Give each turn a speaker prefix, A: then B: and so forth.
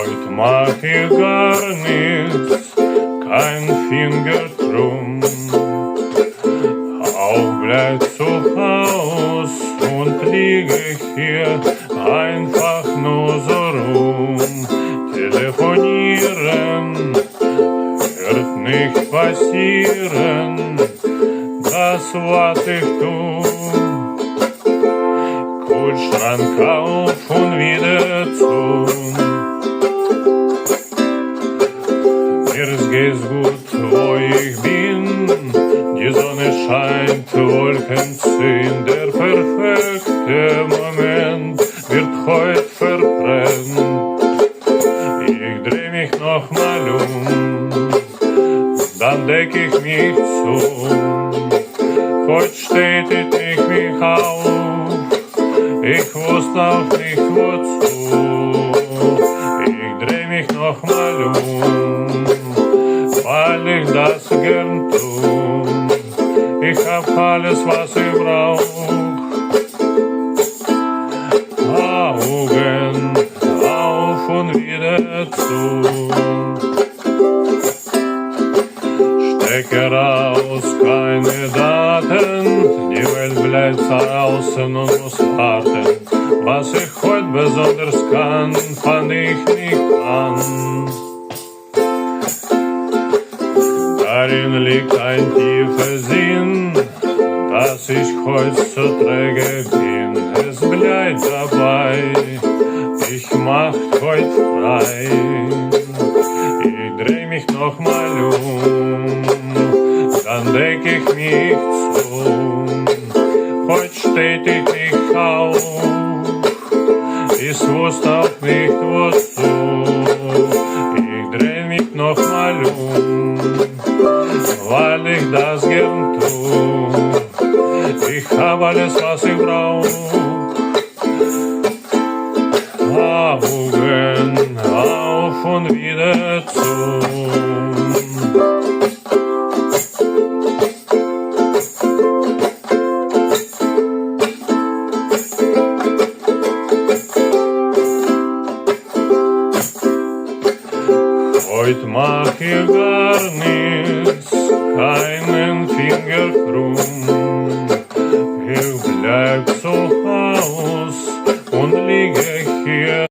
A: Heute mach ich gar nichts, kein Finger krumm. Auch bleib zu Haus und liege hier einfach nur so rum. Telefonieren wird nicht passieren, das was ich tu. Kühlschrank auf und wieder zu. Mir geht's gut, wo ich bin. Die Sonne scheint, Wolken ziehen. Der perfekte Moment wird heute verbrennt. Ich dreh mich noch mal dann deck ich mich zu. Heute steht ich mich auf. Ich wusste auch nicht wozu. Ich dreh mich noch mal weil ich das gern tu. Ich hab alles, was ich brauch. Augen auf und wieder zu. Stecker raus, keine Daten. Die Welt bleibt draußen und muss warten. Was ich heute besonders kann, fand ich nicht an. Darin liegt ein tiefer Sinn, dass ich heute so träge bin. Es bleibt dabei, ich mach heute frei. Ich dreh mich noch mal dann deck ich mich zu. Heute steht ich nicht auf, ich wusste auch nicht wozu. Ich dreh mich noch mal weil ich das gern tu. Ich hab alles, was ich brauch. Augen auf und wieder zu. Heute mach ich gar nichts, keinen Finger krumm. Ich bleib zu Haus und liege hier